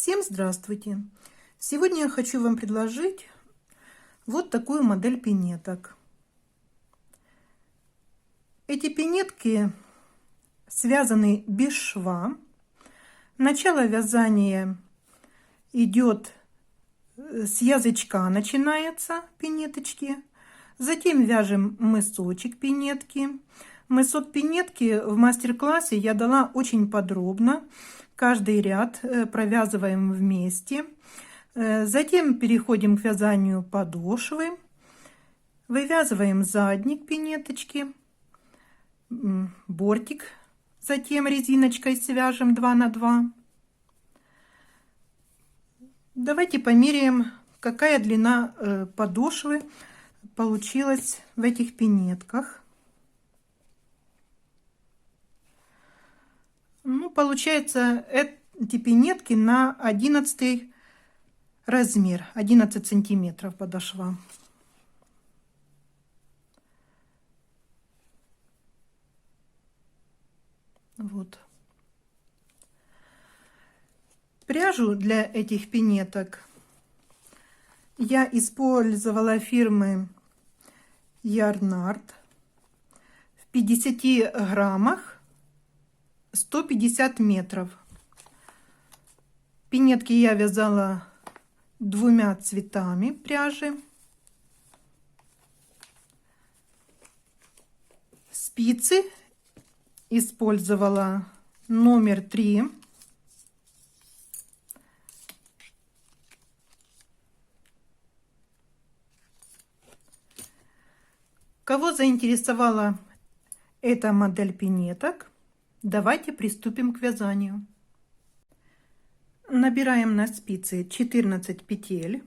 Всем здравствуйте! Сегодня я хочу вам предложить вот такую модель пинеток. Эти пинетки связаны без шва. Начало вязания идет с язычка, начинается пинеточки. Затем вяжем мысочек пинетки. Мысок пинетки в мастер-классе я дала очень подробно. Каждый ряд провязываем вместе. Затем переходим к вязанию подошвы. Вывязываем задник пинеточки, бортик. Затем резиночкой свяжем 2 на 2. Давайте померяем, какая длина подошвы получилась в этих пинетках. Ну, получается, эти пинетки на 11 размер, 11 сантиметров подошва. Вот. Пряжу для этих пинеток я использовала фирмы Yarnart в 50 граммах 150 метров. Пинетки я вязала 2 цветами пряжи. Спицы использовала номер 3. Кого заинтересовала эта модель пинеток, давайте приступим к вязанию. Набираем на спицы 14 петель.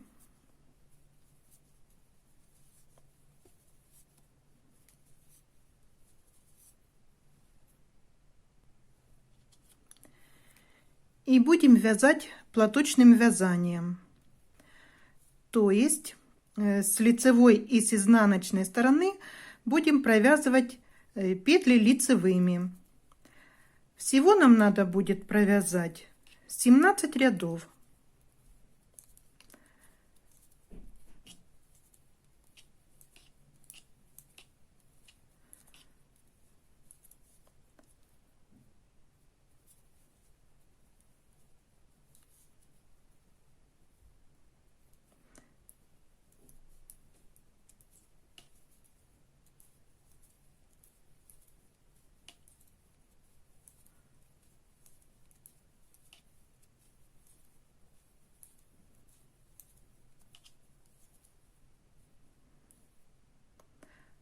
И будем вязать платочным вязанием. То есть с лицевой и с изнаночной стороны будем провязывать петли лицевыми. Всего нам надо будет провязать 17 рядов.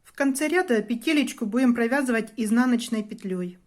В конце ряда петелечку будем провязывать изнаночной петлей.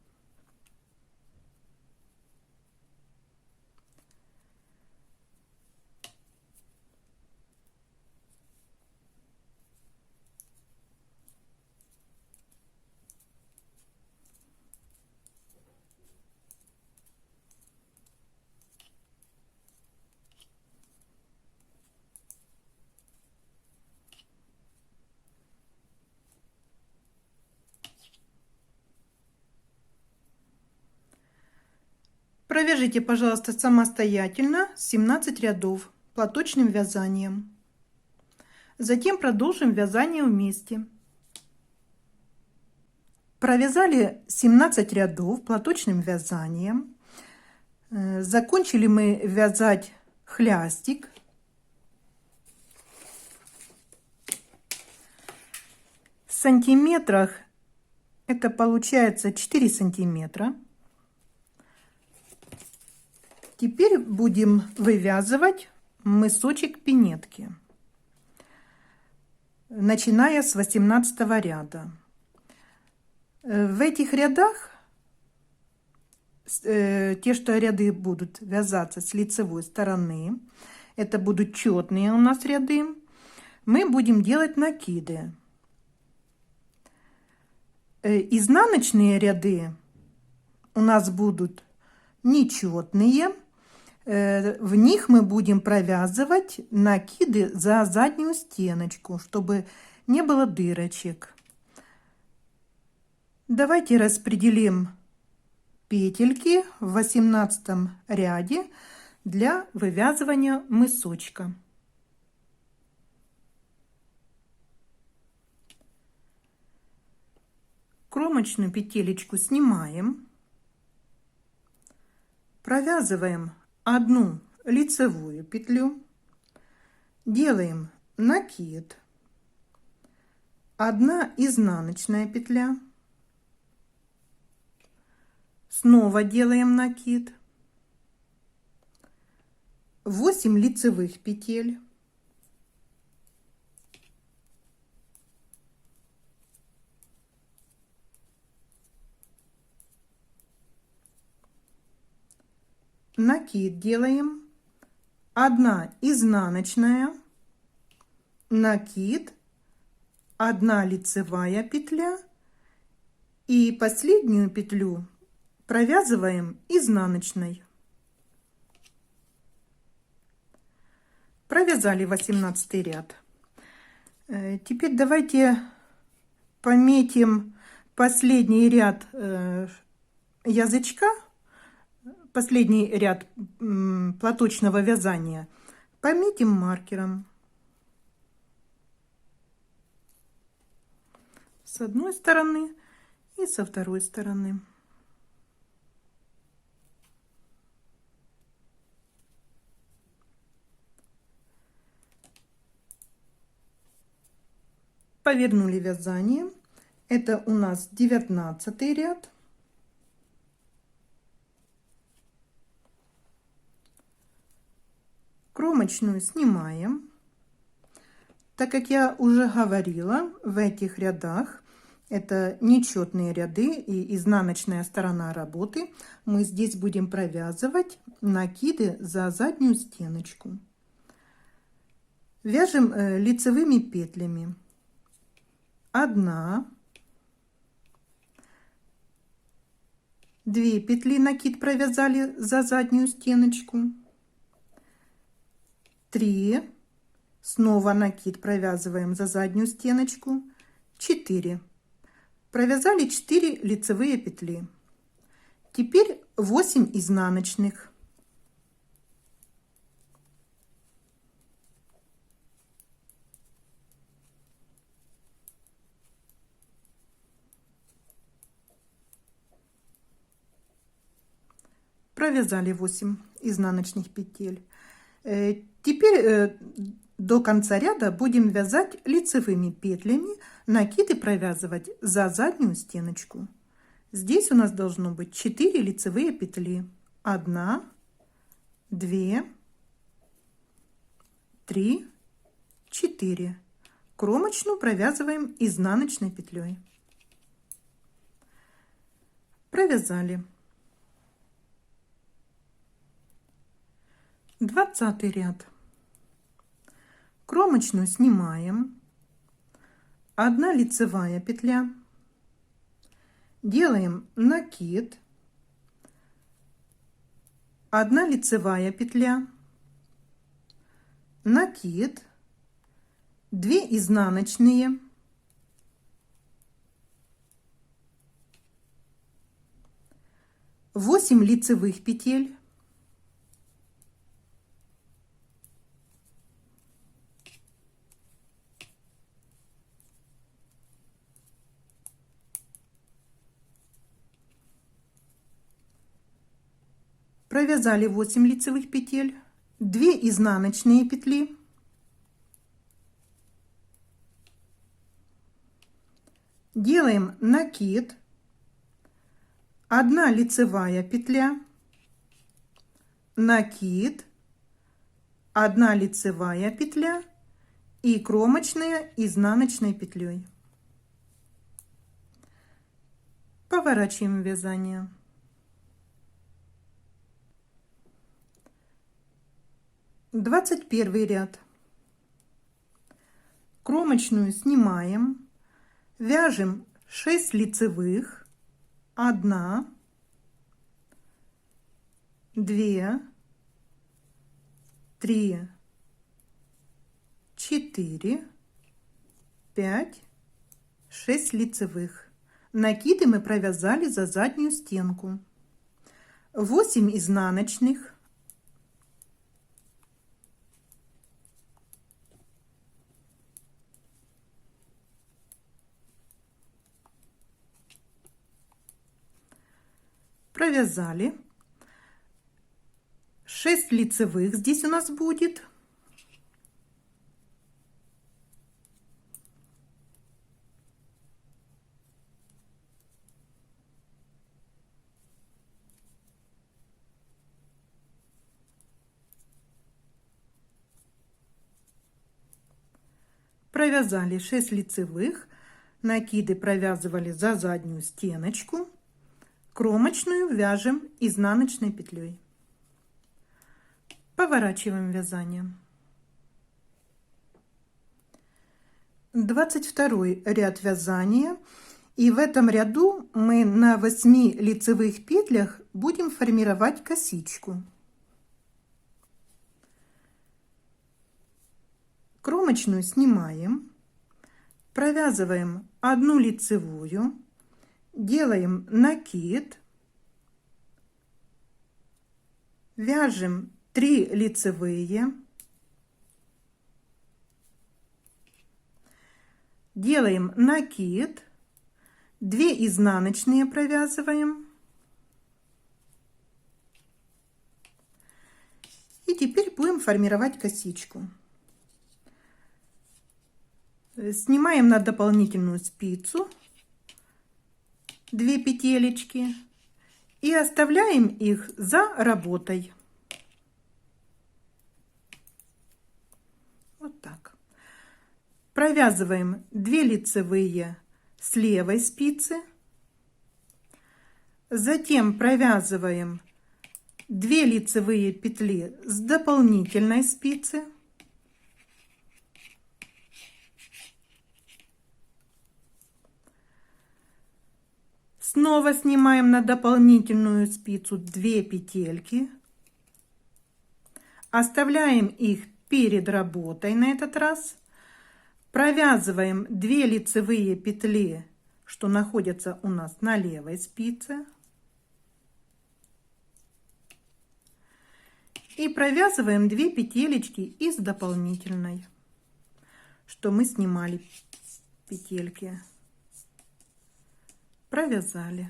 Провяжите, пожалуйста, самостоятельно 17 рядов платочным вязанием. Затем продолжим вязание вместе. Провязали 17 рядов платочным вязанием. Закончили мы вязать хлястик. В сантиметрах это получается 4 сантиметра. Теперь будем вывязывать мысочек пинетки, начиная с 18 ряда. В этих рядах, те, что ряды будут вязаться с лицевой стороны, это будут четные у нас ряды, мы будем делать накиды. Изнаночные ряды у нас будут нечетные. В них мы будем провязывать накиды за заднюю стеночку, чтобы не было дырочек. Давайте распределим петельки в 18 ряде для вывязывания мысочка. Кромочную петелечку снимаем, провязываем одну лицевую петлю, делаем накид, 1 изнаночная петля, снова делаем накид, 8 лицевых петель, накид делаем, 1 изнаночная, накид, 1 лицевая петля и последнюю петлю провязываем изнаночной. Провязали 18 ряд. Теперь давайте пометим последний ряд язычка, последний ряд платочного вязания. Пометим маркером. С одной стороны и со второй стороны. Повернули вязание. Это у нас 19 ряд. Кромочную снимаем. Так как я уже говорила, в этих рядах это нечетные ряды и изнаночная сторона работы. Мы здесь будем провязывать накиды за заднюю стеночку. Вяжем лицевыми петлями. 1, 2 петли накид провязали за заднюю стеночку, 3, снова накид провязываем за заднюю стеночку, 4. Провязали 4 лицевые петли. Теперь 8 изнаночных. Провязали 8 изнаночных петель. Теперь до конца ряда будем вязать лицевыми петлями, накиды провязывать за заднюю стеночку. Здесь у нас должно быть 4 лицевые петли. 1, 2, 3, 4. Кромочную провязываем изнаночной петлей. Провязали. 20 ряд. Кромочную снимаем, 1 лицевая петля, делаем накид, 1 лицевая петля, накид, 2 изнаночные, 8 лицевых петель, провязали 8 лицевых петель, 2 изнаночные петли, делаем накид, 1 лицевая петля, накид, 1 лицевая петля и кромочная изнаночной петлей. Поворачиваем вязание. Двадцать первый ряд. Кромочную снимаем, вяжем 6 лицевых, 1, 2, 3, 4, 5, 6 лицевых. Накиды мы провязали за заднюю стенку. 8 изнаночных, провязали. 6 лицевых здесь у нас будет. Провязали 6 лицевых, накиды провязывали за заднюю стеночку, кромочную вяжем изнаночной петлей. Поворачиваем вязание. 22 ряд вязания, и в этом ряду мы на 8 лицевых петлях будем формировать косичку. Кромочную снимаем, провязываем 1 лицевую, делаем накид, вяжем 3 лицевые, делаем накид, 2 изнаночные провязываем. И теперь будем формировать косичку. Снимаем на дополнительную спицу 2 петелечки и оставляем их за работой. Вот так. Провязываем 2 лицевые с левой спицы, затем провязываем 2 лицевые петли с дополнительной спицы, снова снимаем на дополнительную спицу 2 петельки, оставляем их перед работой на этот раз, провязываем 2 лицевые петли, что находятся у нас на левой спице, и провязываем 2 петелечки из дополнительной, что мы снимали петельки. Провязали.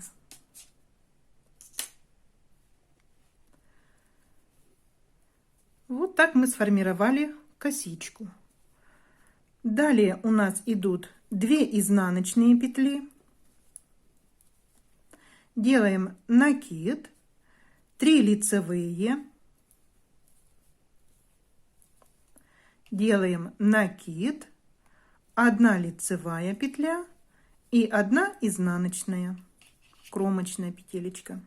Вот так мы сформировали косичку. Далее у нас идут 2 изнаночные петли. Делаем накид, 3 лицевые, делаем накид, 1 лицевая петля и 1 изнаночная, кромочная петелечка.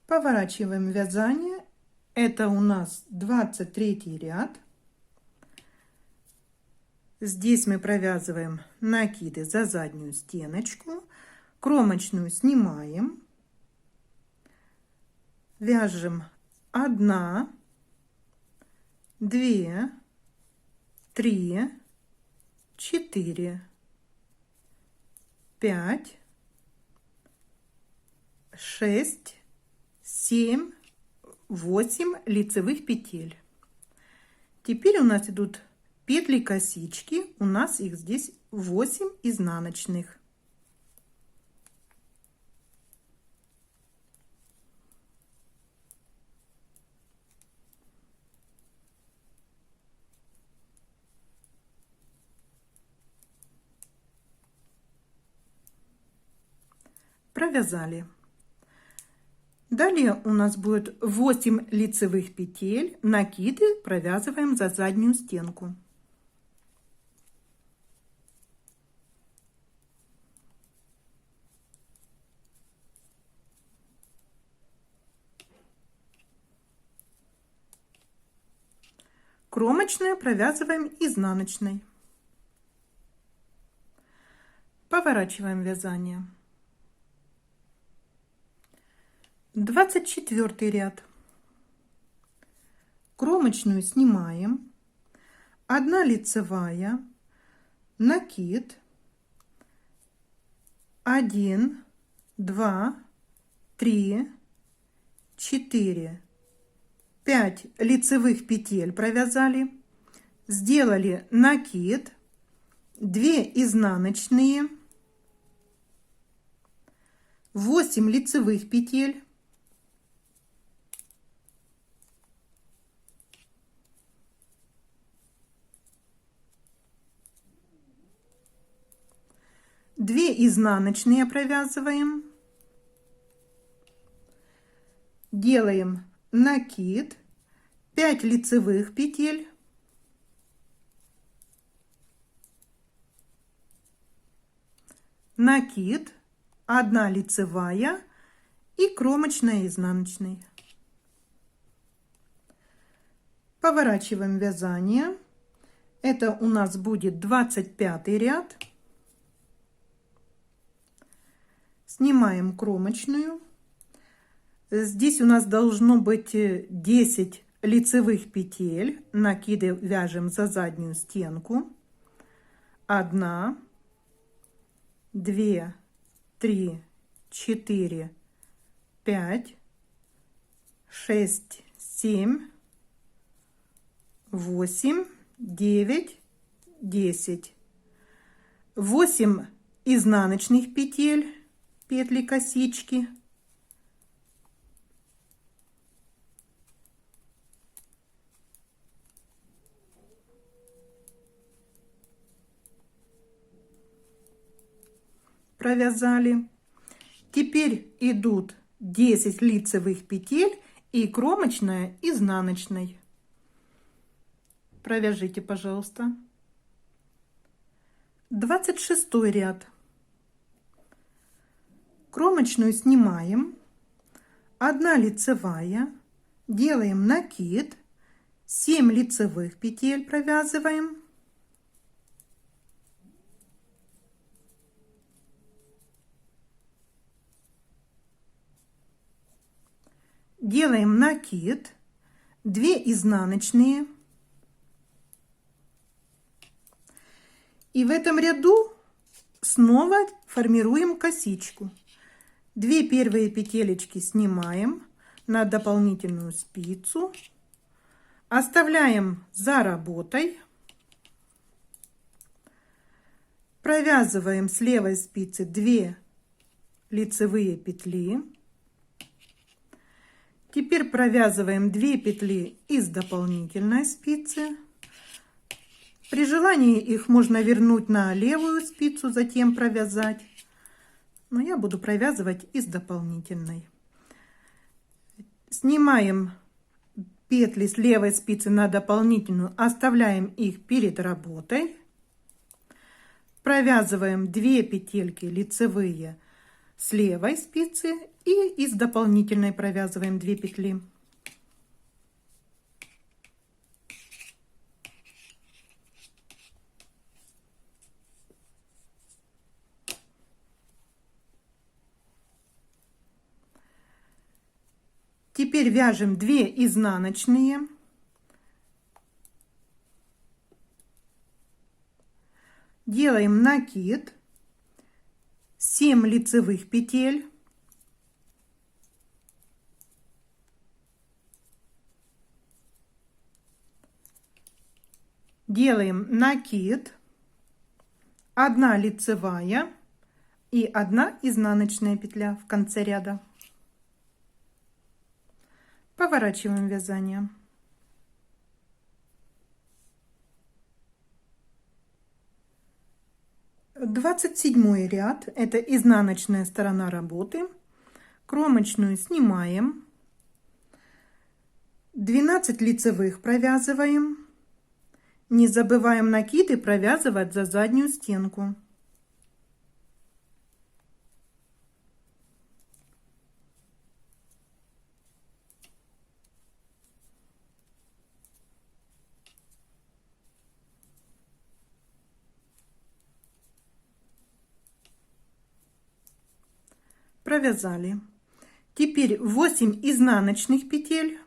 Поворачиваем вязание. Это у нас 23 ряд. Здесь мы провязываем накиды за заднюю стеночку, кромочную снимаем, вяжем 1, 2, 3, 4, 5, 6, 7, 8 лицевых петель. Теперь у нас идут петли косички, у нас их здесь 8 изнаночных. Провязали. Далее у нас будет 8 лицевых петель, накиды провязываем за заднюю стенку. Кромочную провязываем изнаночной. Поворачиваем вязание. 24 ряд. Кромочную снимаем, 1 лицевая, накид, 1, 2, 3, 4, 5 лицевых петель провязали, сделали накид, 2 изнаночные, 8 лицевых петель, две изнаночные провязываем, делаем накид, 5 лицевых петель, накид, 1 лицевая и кромочная изнаночной. Поворачиваем вязание. Это у нас будет 25 ряд. Снимаем кромочную. Здесь у нас должно быть 10 лицевых петель. Накиды вяжем за заднюю стенку. 1, 2, 3, 4, 5, 6, 7, 8, 9, 10. 8 изнаночных петель, петли косички. Провязали. Теперь идут 10 лицевых петель и кромочная изнаночной. Провяжите, пожалуйста. 26 ряд. Кромочную снимаем. 1 лицевая. Делаем накид. 7 лицевых петель провязываем. Делаем накид, 2 изнаночные. И в этом ряду снова формируем косичку. 2 первые петелечки снимаем на дополнительную спицу. Оставляем за работой. Провязываем с левой спицы 2 лицевые петли. Теперь провязываем 2 петли из дополнительной спицы. При желании их можно вернуть на левую спицу, затем провязать. Но я буду провязывать из дополнительной. Снимаем петли с левой спицы на дополнительную, оставляем их перед работой. Провязываем 2 петельки лицевые с левой спицы и из дополнительной провязываем 2 петли. Теперь вяжем 2 изнаночные. Делаем накид, 7 лицевых петель. Делаем накид, 1 лицевая и 1 изнаночная петля в конце ряда. Поворачиваем вязание. Двадцать седьмой ряд, это изнаночная сторона работы. Кромочную снимаем, 12 лицевых провязываем. Не забываем накиды провязывать за заднюю стенку. Провязали. Теперь 8 изнаночных петель.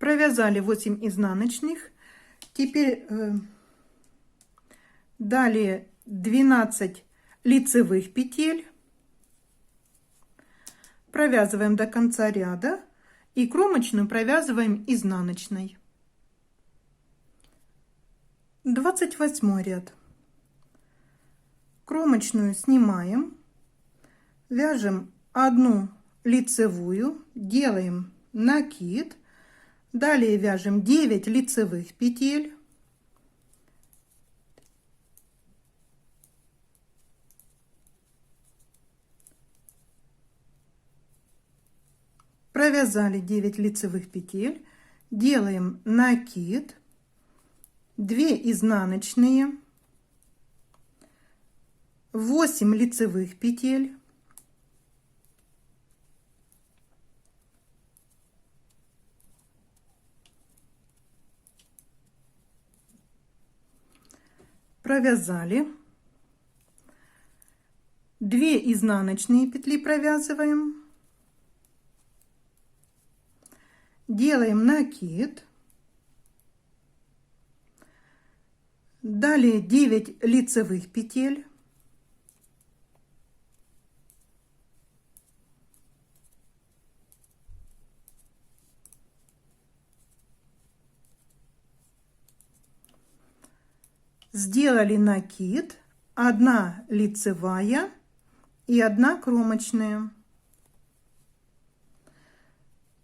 Провязали 8 изнаночных. Теперь далее 12 лицевых петель. Провязываем до конца ряда и кромочную провязываем изнаночной. 28 ряд. Кромочную снимаем, вяжем одну лицевую, делаем накид, далее вяжем 9 лицевых петель, провязали 9 лицевых петель, делаем накид, 2 изнаночные, 8 лицевых петель, провязали, 2 изнаночные петли провязываем, делаем накид, далее 9 лицевых петель, сделали накид, 1 лицевая и 1 кромочная.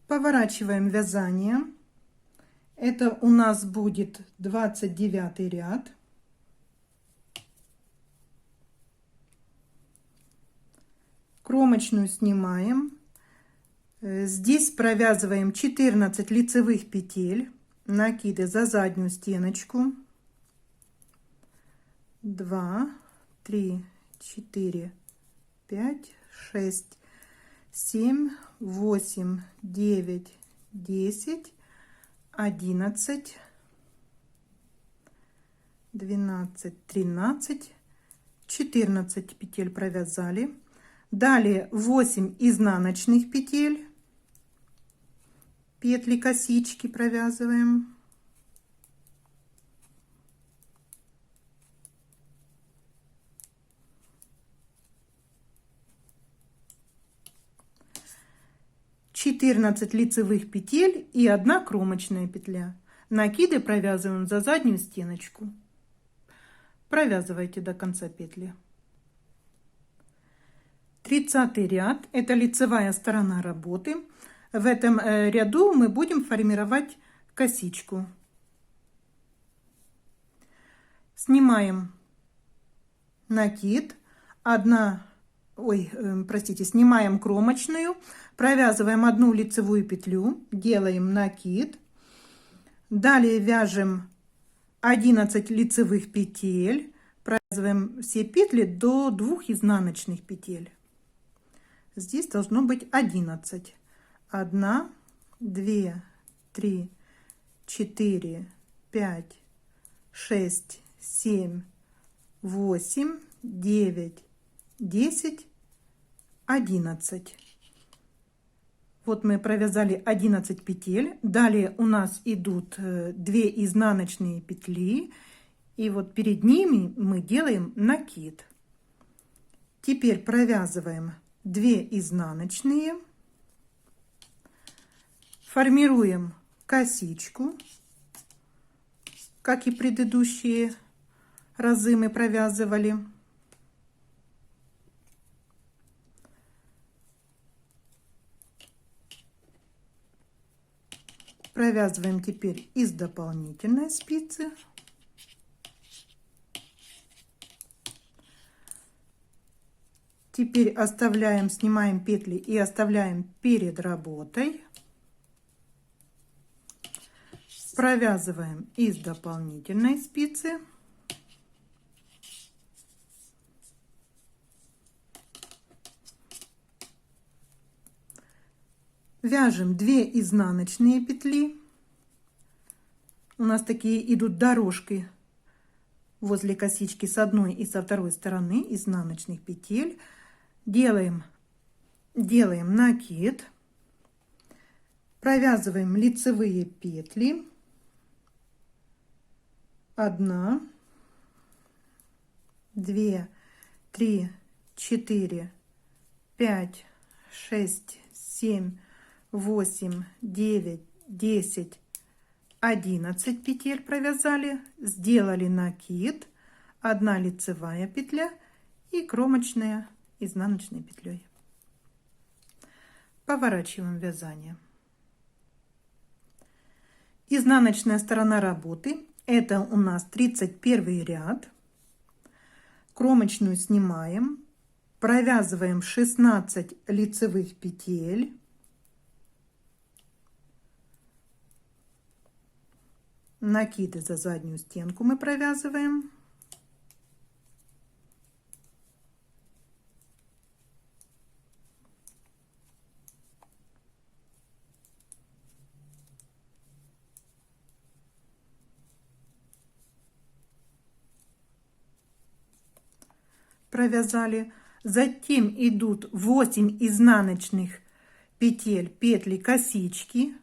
Поворачиваем вязание. Это у нас будет 29 ряд. Кромочную снимаем. Здесь провязываем 14 лицевых петель, накиды за заднюю стеночку. 2, 3, 4, 5, 6, 7, 8, 9, 10, 11, 12, 13, 14 петель провязали. Далее 8 изнаночных петель, петли косички провязываем. Четырнадцать лицевых петель и 1 кромочная петля. Накиды провязываем за заднюю стеночку. Провязывайте до конца петли. 30 ряд, это лицевая сторона работы. В этом ряду мы будем формировать косичку. Снимаем накид, снимаем кромочную, провязываем 1 лицевую петлю, делаем накид, далее вяжем 11 лицевых петель, провязываем все петли до 2 изнаночных петель. Здесь должно быть 11. 1, 2, 3, 4, 5, 6, 7, 8, 9, 10, 11. Вот мы провязали 11 петель. Далее у нас идут 2 изнаночные петли. И вот перед ними мы делаем накид. Теперь провязываем 2 изнаночные. Формируем косичку, как и предыдущие разы мы провязывали. Провязываем теперь из дополнительной спицы. Теперь оставляем, снимаем петли и оставляем перед работой. Провязываем из дополнительной спицы. Вяжем 2 изнаночные петли. У нас такие идут дорожки возле косички с одной и со второй стороны изнаночных петель. Делаем накид. Провязываем лицевые петли. 1, 2, 3, 4, 5, 6, 7, 8, 9, 10, 11 петель провязали, сделали накид, 1 лицевая петля и кромочная изнаночной петлей. Поворачиваем вязание. Изнаночная сторона работы — это у нас 31 ряд. Кромочную снимаем, провязываем 16 лицевых петель. Накиды за заднюю стенку мы провязываем. Провязали. Затем идут 8 изнаночных петель, петли косички.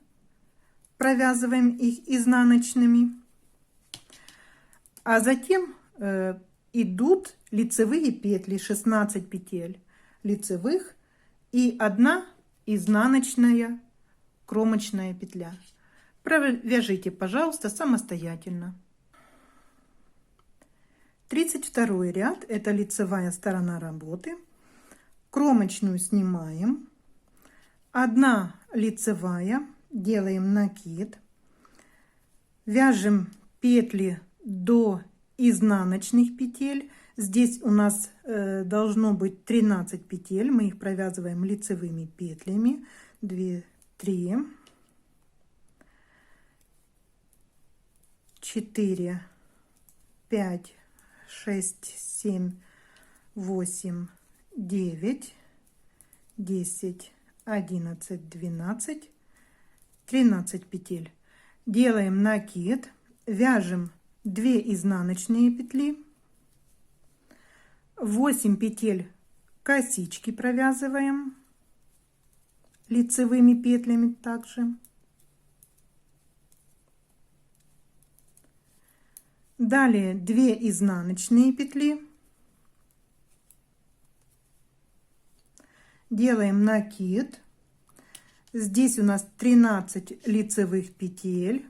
Провязываем их изнаночными. А затем идут лицевые петли, 16 петель лицевых и 1 изнаночная кромочная петля. Провяжите, пожалуйста, самостоятельно. 32 ряд — это лицевая сторона работы. Кромочную снимаем, 1 лицевая, делаем накид, вяжем петли до изнаночных петель. Здесь у нас должно быть 13 петель, мы их провязываем лицевыми петлями. 2, 3, 4, 5, 6, 7, 8, 9, 10, 11, 12, 13 петель. Делаем накид, вяжем 2 изнаночные петли, 8 петель косички провязываем лицевыми петлями также. Далее 2 изнаночные петли, делаем накид. Здесь у нас 13 лицевых петель.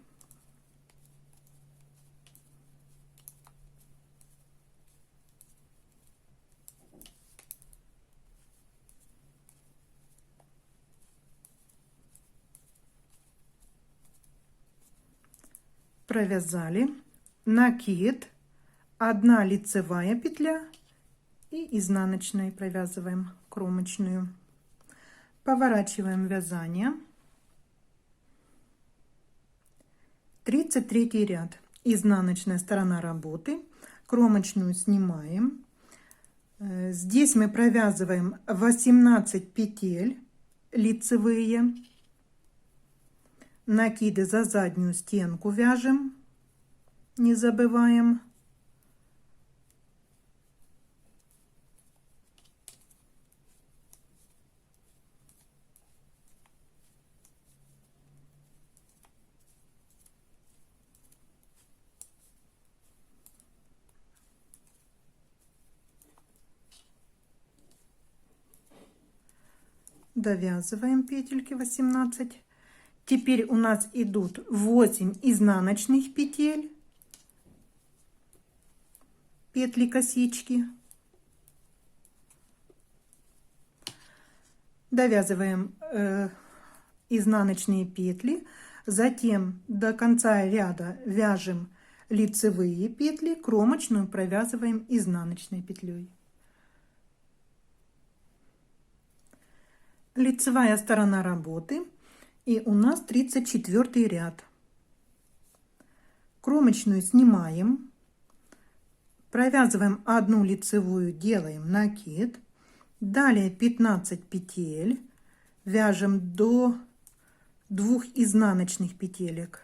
Провязали. Накид, 1 лицевая петля и изнаночной провязываем кромочную. Поворачиваем вязание. 33 ряд. Изнаночная сторона работы. Кромочную снимаем. Здесь мы провязываем 18 петель лицевые. Накиды за заднюю стенку вяжем. Не забываем. Довязываем петельки 18. Теперь у нас идут 8 изнаночных петель, петли косички. Довязываем изнаночные петли, затем до конца ряда вяжем лицевые петли, кромочную провязываем изнаночной петлей. Лицевая сторона работы, и у нас 34 ряд. Кромочную снимаем, провязываем 1 лицевую, делаем накид. Далее 15 петель, вяжем до 2 изнаночных петелек.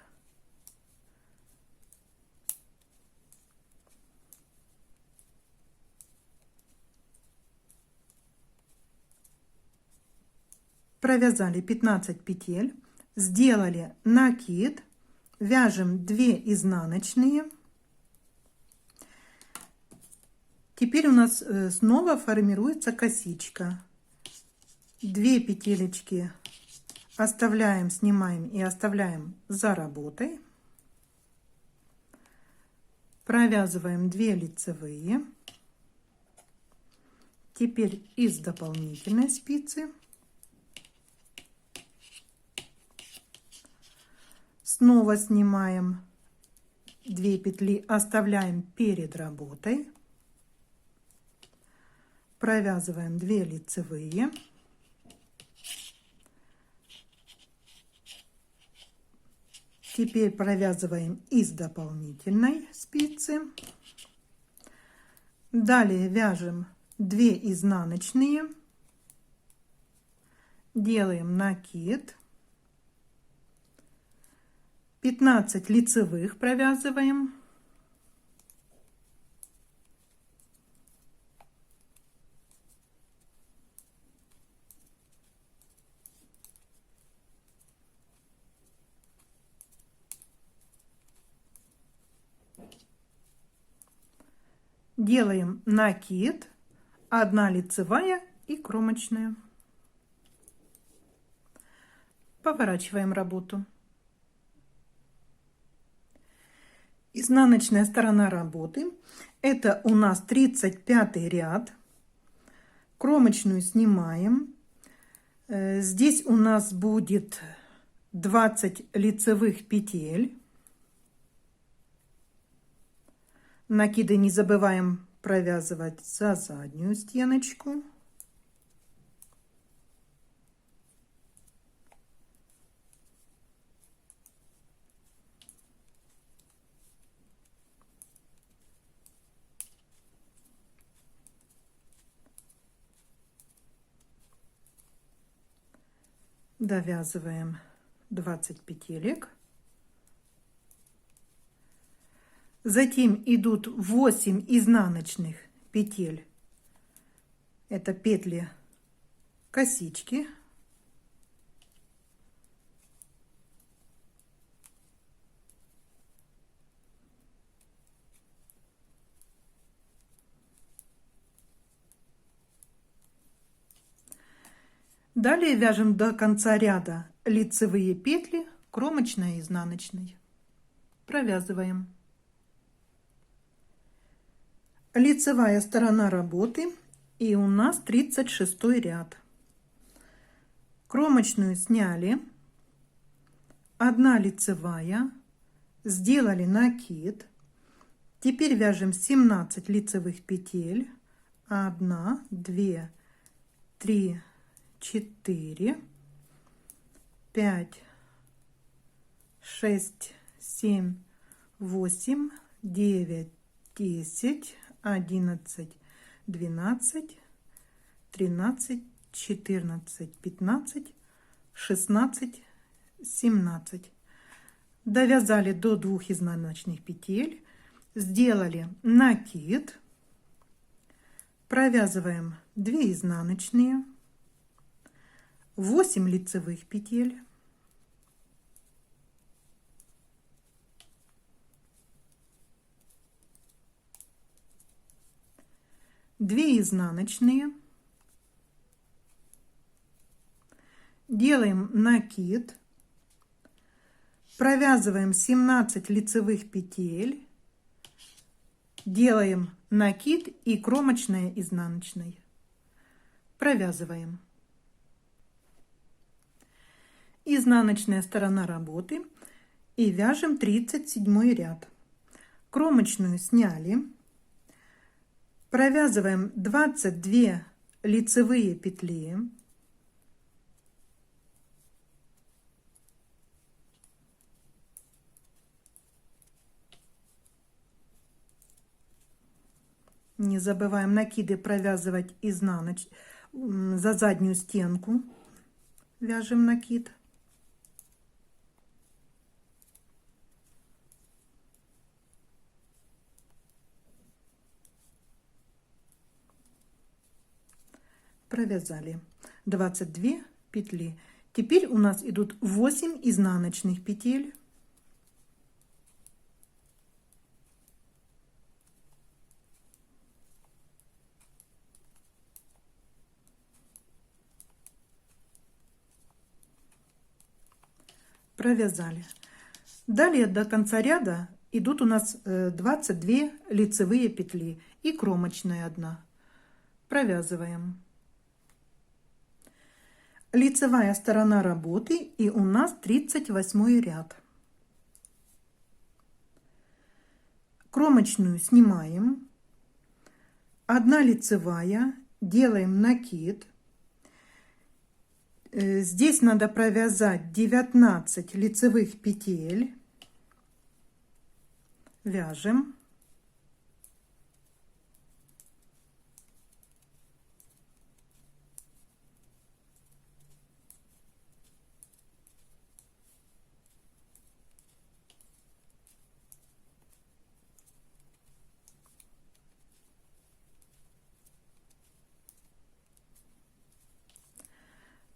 Провязали 15 петель, Сделали накид, вяжем 2 изнаночные. Теперь у нас снова формируется косичка. 2 петелечки оставляем, снимаем и оставляем за работой. Провязываем 2 лицевые. Теперь из дополнительной спицы снова снимаем 2 петли, оставляем перед работой. Провязываем 2 лицевые. Теперь провязываем из дополнительной спицы. Далее вяжем 2 изнаночные. Делаем накид. 15 лицевых провязываем. Делаем накид, 1 лицевая и кромочная. Поворачиваем работу. Изнаночная сторона работы. Это у нас 35 ряд. Кромочную снимаем. Здесь у нас будет 20 лицевых петель. Накиды не забываем провязывать за заднюю стеночку. Довязываем 20 петелек. Затем идут 8 изнаночных петель. Это петли косички. Далее вяжем до конца ряда лицевые петли, кромочной и изнаночной. Провязываем. Лицевая сторона работы, и у нас 36 ряд. Кромочную сняли, 1 лицевая, сделали накид. Теперь вяжем 17 лицевых петель. 1, 2, 3, 4, 5, 6, 7, 8, 9, 10, 11, 12, 13, 14, 15, 16, 17. Довязали до 2 изнаночных петель, сделали накид, провязываем 2 изнаночные, 8 лицевых петель, две изнаночные, делаем накид, провязываем 17 лицевых петель, делаем накид и кромочная изнаночной, провязываем. Изнаночная сторона работы и вяжем 37 ряд. Кромочную сняли, провязываем 22 лицевые петли, не забываем накиды провязывать за заднюю стенку, вяжем накид. Провязали 22 петли. Теперь у нас идут 8 изнаночных петель. Провязали. Далее до конца ряда идут у нас 22 лицевые петли и кромочная 1. Провязываем. Лицевая сторона работы, и у нас 38 ряд. Кромочную снимаем. 1 лицевая, делаем накид. Здесь надо провязать 19 лицевых петель. Вяжем.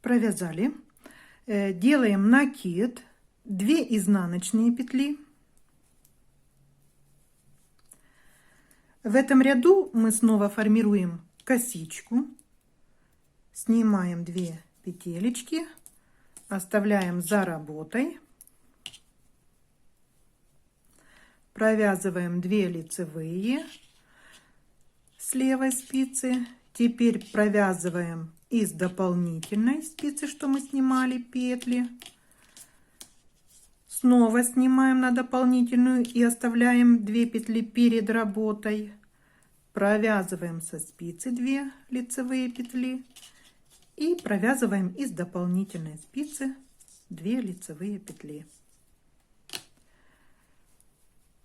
Провязали. Делаем накид, 2 изнаночные петли. В этом ряду мы снова формируем косичку. Снимаем 2 петелечки, оставляем за работой. Провязываем 2 лицевые с левой спицы. Теперь провязываем из дополнительной спицы, что мы снимали петли. Снова снимаем на дополнительную и оставляем 2 петли перед работой. Провязываем со спицы 2 лицевые петли и провязываем из дополнительной спицы 2 лицевые петли.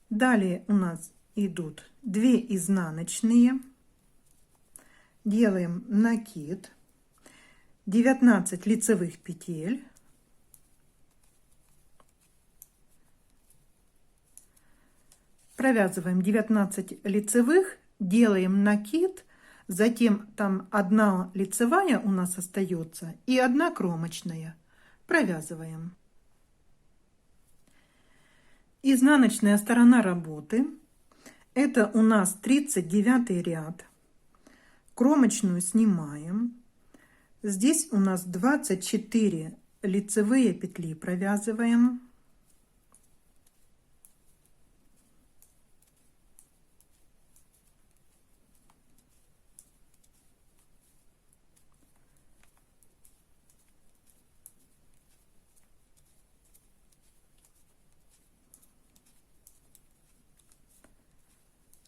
Далее у нас идут 2 изнаночные. Делаем накид, 19 лицевых петель. Провязываем 19 лицевых, делаем накид, затем там 1 лицевая у нас остается и 1 кромочная. Провязываем. Изнаночная сторона работы. Это у нас 39 ряд. Кромочную снимаем. Здесь у нас 24 лицевые петли провязываем.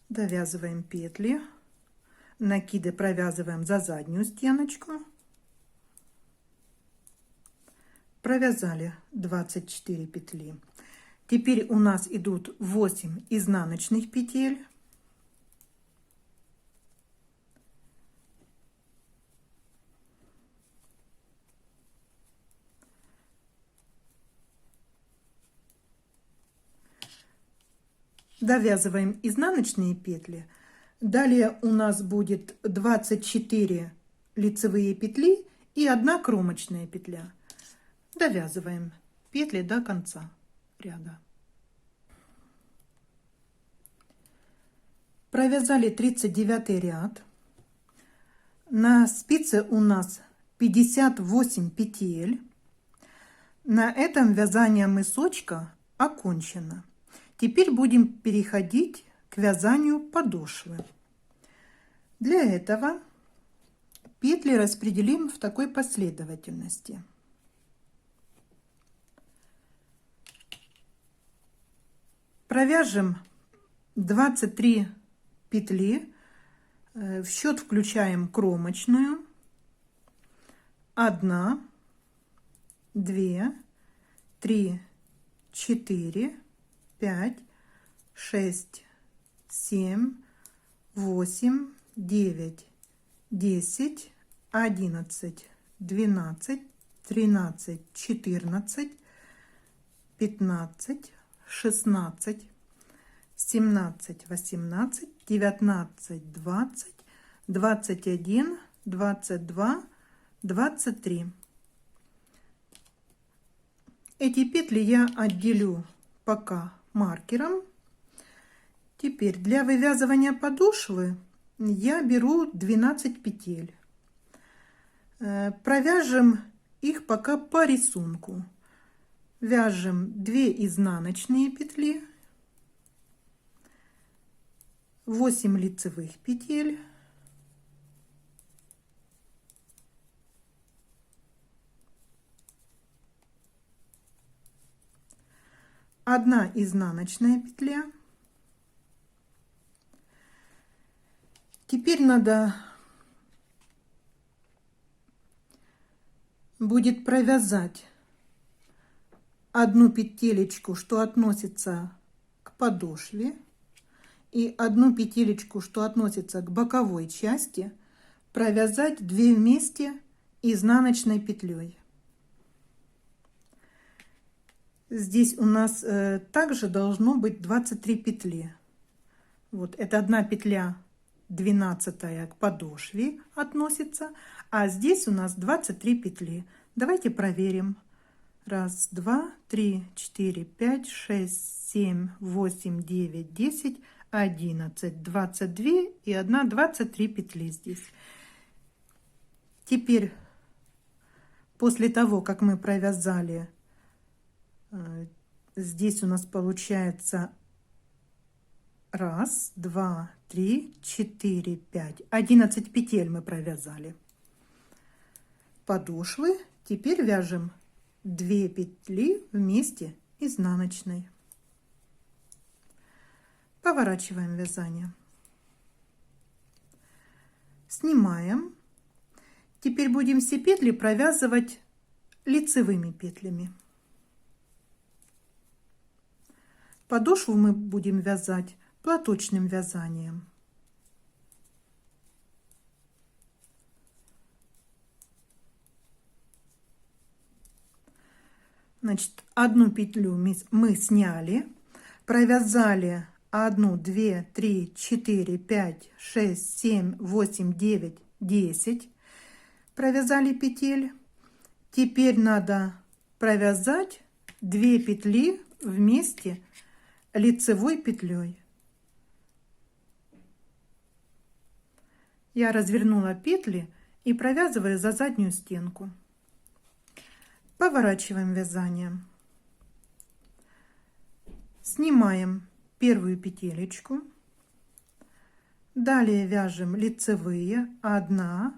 Довязываем петли. Накиды провязываем за заднюю стеночку. Провязали 24 петли. Теперь у нас идут 8 изнаночных петель. Довязываем изнаночные петли. Далее у нас будет 24 лицевые петли и 1 кромочная петля. Довязываем петли до конца ряда. Провязали 39 ряд. На спице у нас 58 петель. На этом вязание мысочка окончено. Теперь будем переходить к вязанию подошвы. Для этого петли распределим в такой последовательности. Провяжем 23 петли, в счет включаем кромочную. 1, 2, 3, 4, 5, 6, 7, 8, 9, 10, 11, 12, 13, 14, 15, 16, 17, 18, 19, 20, 21, 22, 23. Эти петли я отделю пока маркером. Теперь для вывязывания подошвы я беру 12 петель. Провяжем их пока по рисунку. Вяжем 2 изнаночные петли, 8 лицевых петель, 1 изнаночная петля. Теперь надо будет провязать одну петелечку, что относится к подошве, и одну петелечку, что относится к боковой части, провязать 2 вместе изнаночной петлей. Здесь у нас также должно быть 23 петли. Вот это 1 петля 12 к подошве относится, а здесь у нас 23 петли. Давайте проверим. 1, 2, 3, 4, 5, 6, 7, 8, 9, 10, 11, 22 и 1, 23 петли здесь. Теперь, после того, как мы провязали, здесь у нас получается 1, 2, 3, 4, 5, 11 петель мы провязали подошвы. Теперь вяжем 2 петли вместе изнаночной. Поворачиваем вязание. Снимаем. Теперь будем все петли провязывать лицевыми петлями. Подошву мы будем вязать платочным вязанием. Значит, одну петлю мы сняли, провязали 1, 2, 3, 4, 5, 6, 7, 8, 9, 10. Провязали петель. Теперь надо провязать 2 петли вместе лицевой петлей. Я развернула петли и провязываю за заднюю стенку. Поворачиваем вязание. Снимаем первую петелечку. Далее вяжем лицевые 1,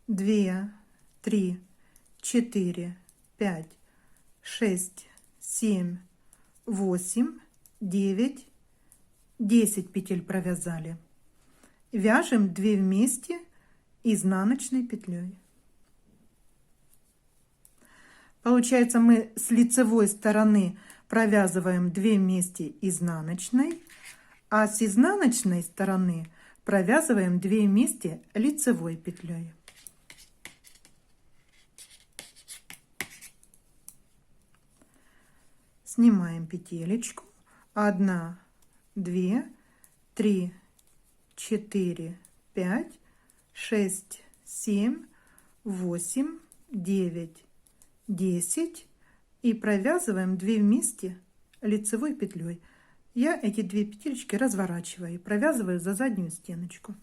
2, 3, 4, 5, 6, 7, 8, 9, 10 петель провязали. Вяжем 2 вместе изнаночной петлей. Получается, мы с лицевой стороны провязываем 2 вместе изнаночной, а с изнаночной стороны провязываем 2 вместе лицевой петлей. Снимаем петелечку. 1, 2, 3, 4, 5, 6, 7, 8, 9, 10 и провязываем 2 вместе лицевой петлей. Я эти 2 петелечки разворачиваю и провязываю за заднюю стеночку.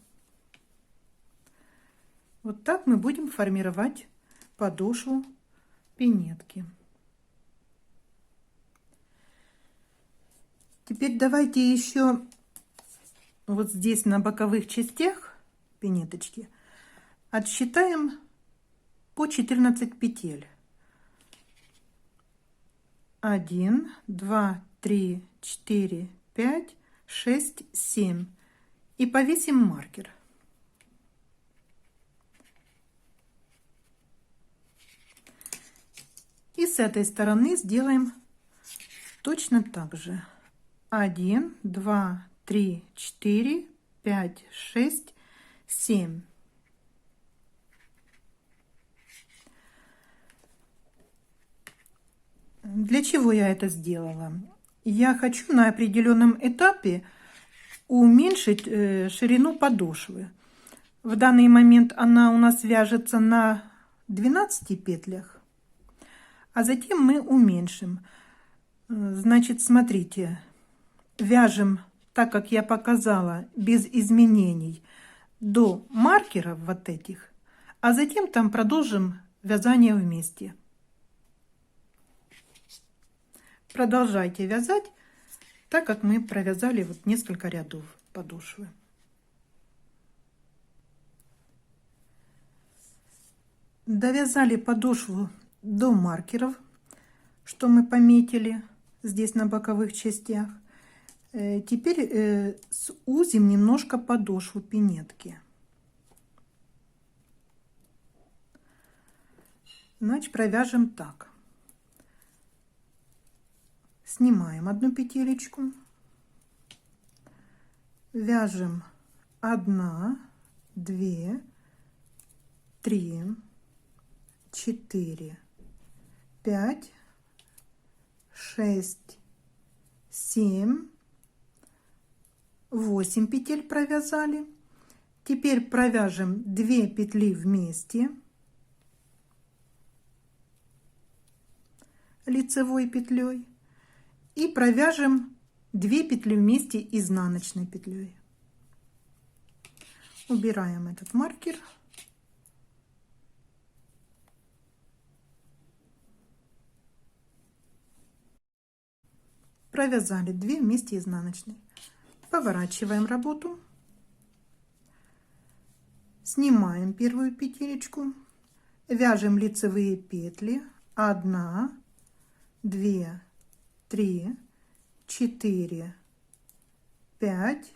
Вот так мы будем формировать подошву пинетки. Теперь давайте еще вот здесь на боковых частях пинеточки отсчитаем по 14 петель. 1, 2, 3, 4, 5, 6, 7 и повесим маркер. И с этой стороны сделаем точно так же. 1, 2, 3, 4, 5, 6, 7. Для чего я это сделала? Я хочу на определенном этапе уменьшить ширину подошвы. В данный момент она у нас вяжется на 12 петлях, а затем мы уменьшим. Значит, смотрите, вяжем так, как я показала, без изменений до маркеров вот этих, а затем там продолжим вязание вместе. Продолжайте вязать так, как мы провязали вот несколько рядов подошвы. Довязали подошву до маркеров, что мы пометили здесь на боковых частях. Теперь сузим немножко подошву пинетки. Значит, провяжем так. Снимаем одну петелечку, вяжем 1, 2, 3, 4, 5, 6, 7, 8 петель провязали. Теперь провяжем 2 петли вместе лицевой петлей и провяжем 2 петли вместе изнаночной петлей. Убираем этот маркер. Провязали 2 вместе изнаночной. Поворачиваем работу. Снимаем первую петелечку. Вяжем лицевые петли. 1, 2, 3, 4, 5,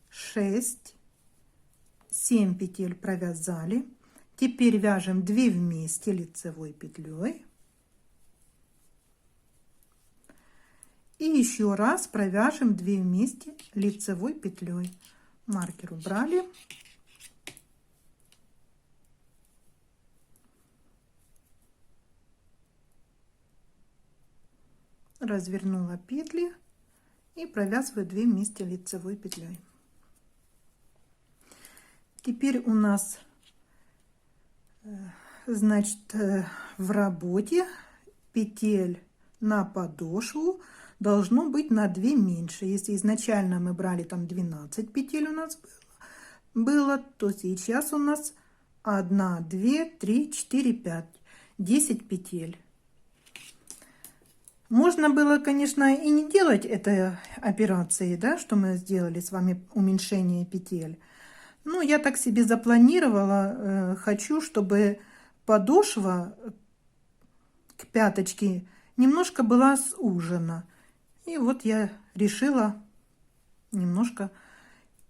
6, 7 петель провязали. Теперь вяжем 2 вместе лицевой петлей. И еще раз провяжем 2 вместе лицевой петлей. Маркер убрали. Развернула петли и провязываю 2 вместе лицевой петлей. Теперь у нас, значит, в работе петель на подошву должно быть на 2 меньше. Если изначально мы брали там 12 петель у нас было, то сейчас у нас 1, 2, 3, 4, 5, 10 петель. Можно было, конечно, и не делать этой операции, да, что мы сделали с вами, уменьшение петель. Но я так себе запланировала, хочу, чтобы подошва к пяточке немножко была сужена. И вот я решила немножко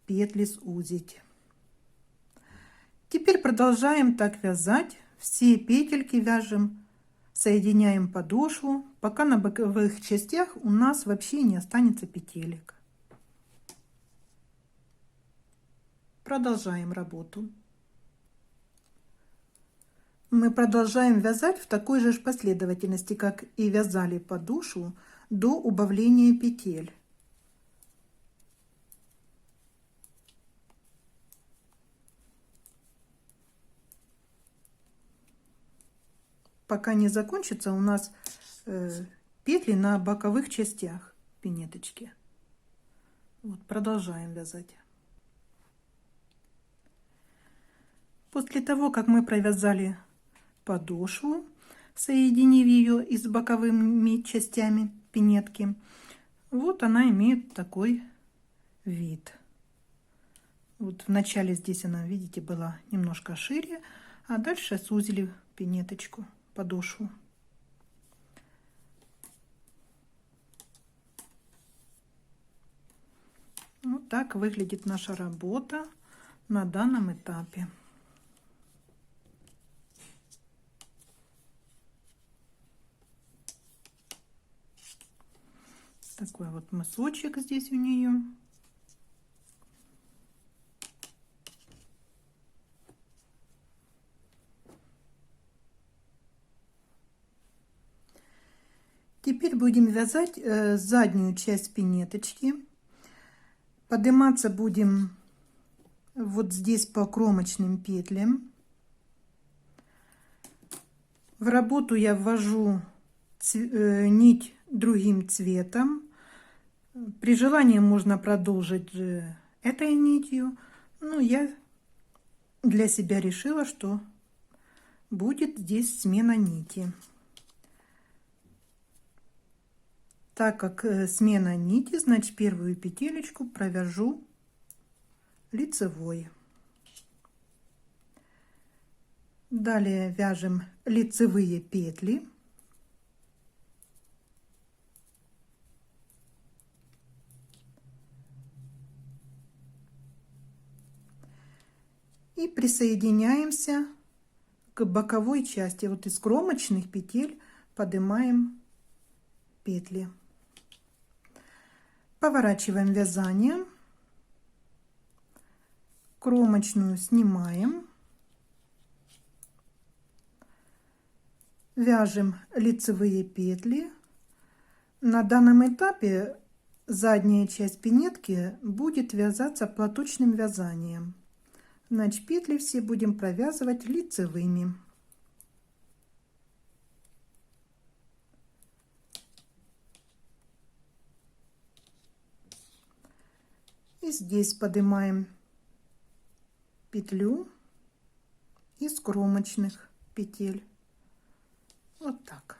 петли сузить. Теперь продолжаем так вязать. Все петельки вяжем, соединяем подошву, пока на боковых частях у нас вообще не останется петелек. Продолжаем работу. Мы продолжаем вязать в такой же последовательности, как и вязали подошву до убавления петель. Пока не закончится у нас петли на боковых частях пинеточки. Вот, продолжаем вязать. После того, как мы провязали подошву, соединив ее и с боковыми частями пинетки, вот она имеет такой вид. Вот в начале здесь она, видите, была немножко шире, а дальше сузили пинеточку, подошву. Вот так выглядит наша работа на данном этапе. Такой вот мысочек здесь у нее. Теперь будем вязать заднюю часть пинеточки. Подниматься будем вот здесь по кромочным петлям. В работу я ввожу нить другим цветом. При желании можно продолжить этой нитью. Но я для себя решила, что будет здесь смена нити. Так как смена нити, значит первую петелечку провяжу лицевой. Далее вяжем лицевые петли. И присоединяемся к боковой части. Вот из кромочных петель поднимаем петли. Поворачиваем вязание. Кромочную снимаем. Вяжем лицевые петли. На данном этапе задняя часть пинетки будет вязаться платочным вязанием. Значит, петли все будем провязывать лицевыми. И здесь поднимаем петлю из кромочных петель. Вот так.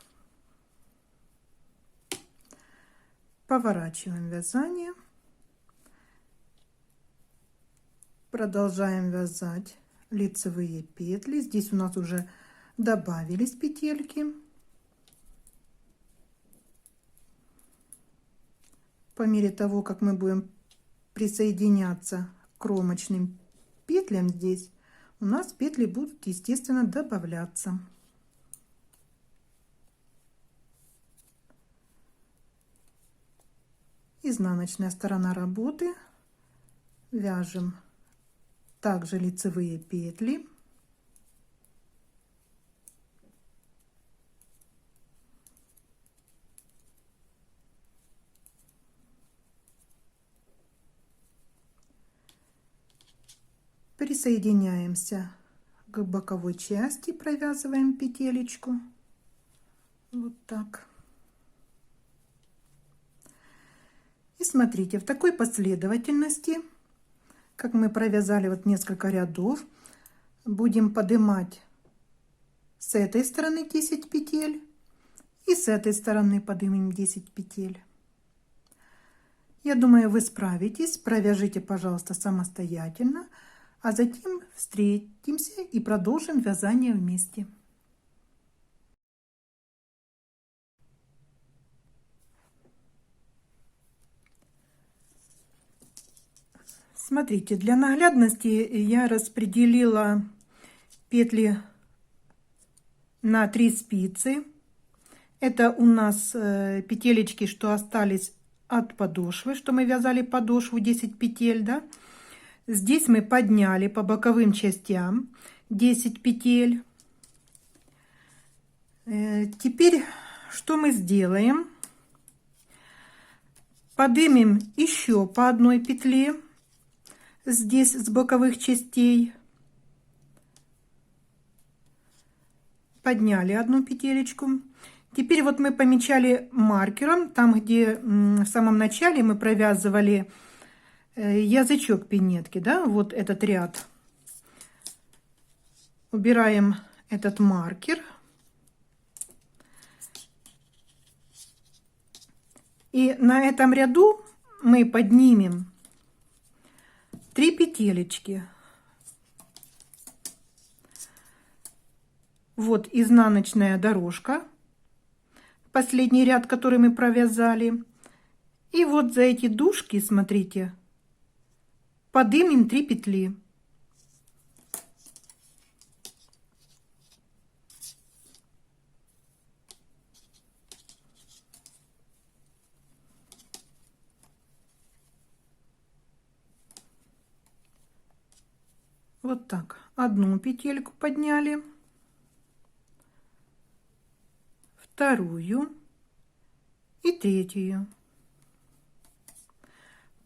Поворачиваем вязание. Продолжаем вязать лицевые петли. Здесь у нас уже добавились петельки. По мере того, как мы будем присоединяться к кромочным петлям здесь, у нас петли будут, естественно, добавляться. Изнаночная сторона работы. Вяжем также лицевые петли. Присоединяемся к боковой части, провязываем петелечку. Вот так. И смотрите, в такой последовательности, как мы провязали вот несколько рядов, будем поднимать с этой стороны 10 петель и с этой стороны поднимем 10 петель. Я думаю, вы справитесь. Провяжите, пожалуйста, самостоятельно, а затем встретимся и продолжим вязание вместе. Смотрите, для наглядности я распределила петли на 3 спицы. Это у нас петелечки, что остались от подошвы, что мы вязали подошву 10 петель, да? Здесь мы подняли по боковым частям 10 петель. Теперь что мы сделаем? Поднимем еще по одной петле здесь с боковых частей. Подняли одну петелечку. Теперь вот мы помечали маркером, там где в самом начале мы провязывали язычок пинетки, да, вот этот ряд. Убираем этот маркер. И на этом ряду мы поднимем 3 петелечки. Вот изнаночная дорожка, последний ряд, который мы провязали. И вот за эти дужки, смотрите, поднимем 3 петли. Вот так. Одну петельку подняли, вторую и третью.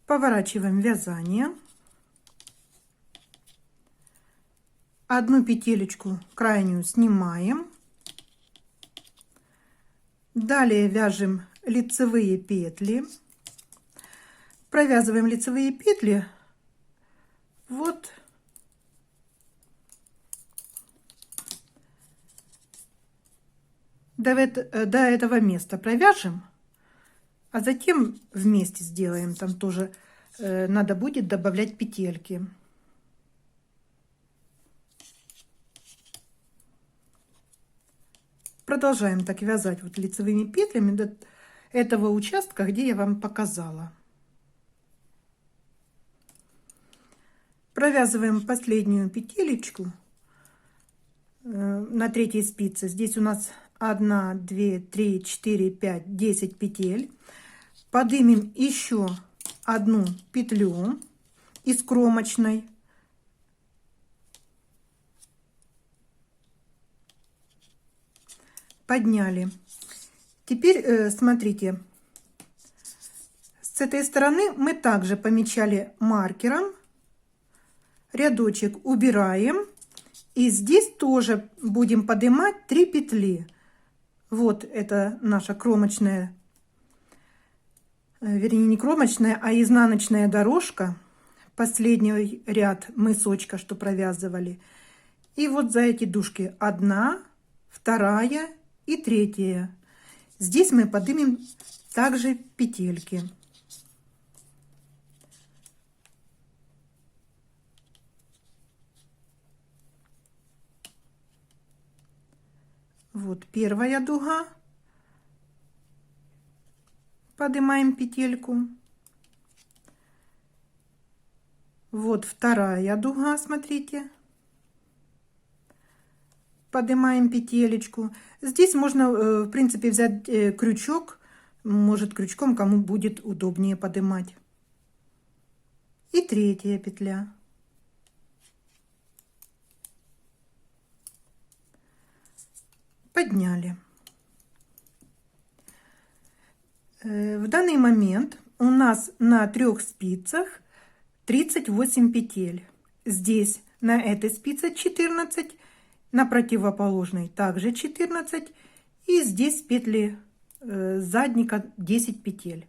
Поворачиваем вязание. Одну петелечку крайнюю снимаем. Далее вяжем лицевые петли. Провязываем лицевые петли вот до этого места провяжем, а затем вместе сделаем. Там тоже надо будет добавлять петельки. Продолжаем так вязать вот лицевыми петлями до этого участка, где я вам показала. Провязываем последнюю петелечку на третьей спице. Здесь у нас 1, 2, 3, 4, 5, 10 петель. Поднимем еще одну петлю из кромочной. Подняли. Теперь смотрите, с этой стороны мы также помечали маркером, рядочек убираем, и здесь тоже будем поднимать 3 петли. Вот это наша кромочная, вернее не кромочная, а изнаночная дорожка, последний ряд мысочка, что провязывали. И вот за эти дужки 1, 2 и 3. Здесь мы поднимем также петельки. Вот первая дуга. Поднимаем петельку. Вот вторая дуга, смотрите. Поднимаем петелечку. Здесь можно, в принципе, взять крючок. Может, крючком кому будет удобнее поднимать. И 3 петля. Подняли. В данный момент у нас на 3 спицах 38 петель. Здесь на этой спице 14, на противоположной также 14, и здесь петли задника 10 петель.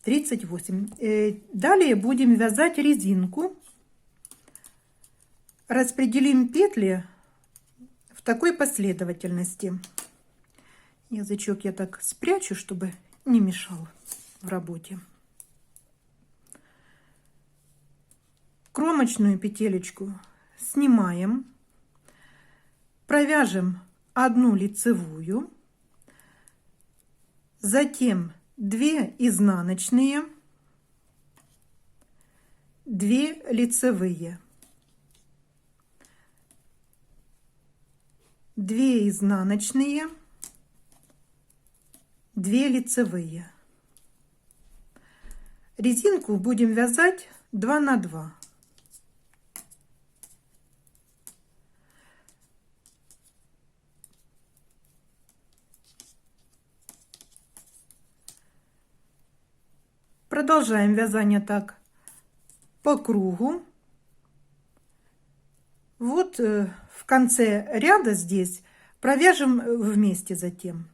38. Далее будем вязать резинку. Распределим петли в такой последовательности. Язычок я так спрячу, чтобы не мешал в работе. Кромочную петелечку снимаем, провяжем 1 лицевую, затем 2 изнаночные, 2 лицевые, 2 изнаночные, 2 лицевые. Резинку будем вязать 2 на 2. Продолжаем вязание так по кругу. Вот в конце ряда здесь провяжем вместе затем.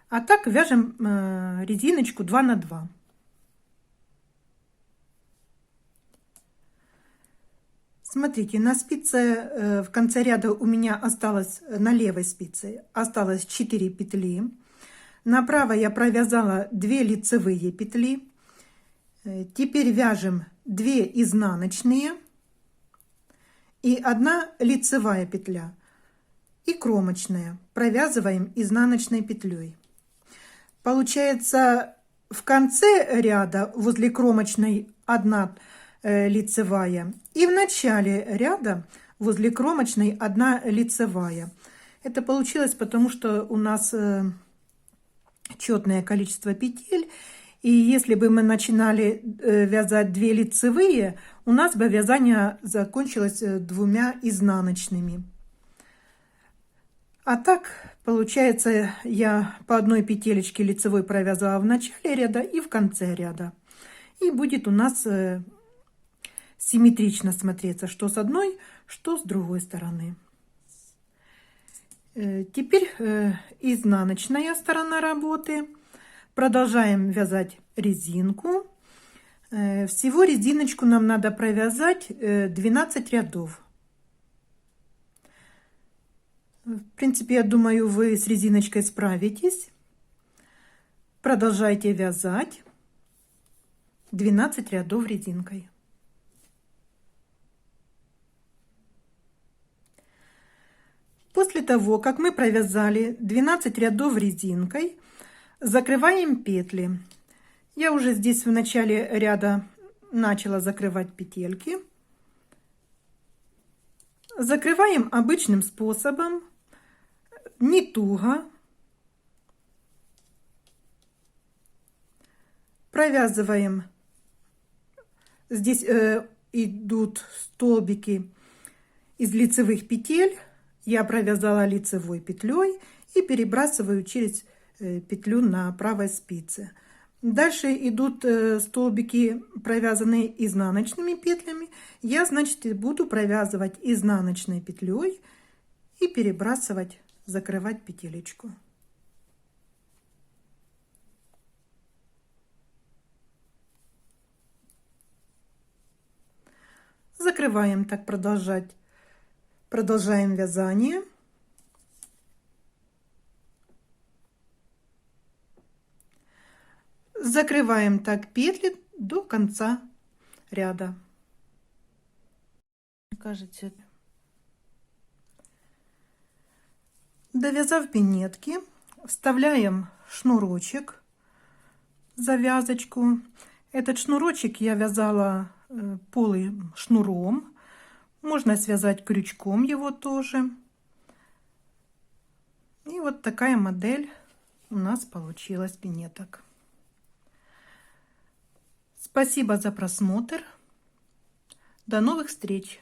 А так вяжем резиночку 2 на 2. Смотрите, на спице в конце ряда у меня осталось, на левой спице осталось 4 петли. На правой я провязала 2 лицевые петли. Теперь вяжем 2 изнаночные и 1 лицевая петля и кромочная. Провязываем изнаночной петлей. Получается, в конце ряда возле кромочной 1 лицевая и в начале ряда возле кромочной 1 лицевая. Это получилось потому, что у нас четное количество петель. И если бы мы начинали вязать 2 лицевые, у нас бы вязание закончилось 2 изнаночными. А так, получается, я по 1 петелечке лицевой провязала в начале ряда и в конце ряда. И будет у нас симметрично смотреться, что с одной, что с другой стороны. Теперь изнаночная сторона работы. Продолжаем вязать резинку. Всего резиночку нам надо провязать 12 рядов. В принципе, я думаю, вы с резиночкой справитесь. Продолжайте вязать 12 рядов резинкой. После того, как мы провязали 12 рядов резинкой, закрываем петли. Я уже здесь в начале ряда начала закрывать петельки. Закрываем обычным способом, не туго. Провязываем. Здесь идут столбики из лицевых петель. Я провязала лицевой петлей и перебрасываю через петлю на правой спице. Дальше идут столбики, провязанные изнаночными петлями. Я, значит, буду провязывать изнаночной петлей и перебрасывать, закрывать петелечку. Закрываем, так продолжаем вязание. Закрываем так петли до конца ряда. Кажется, довязав пинетки, вставляем шнурочек, завязочку. Этот шнурочек я вязала полым шнуром. Можно связать крючком его тоже. И вот такая модель у нас получилась пинеток. Спасибо за просмотр. До новых встреч!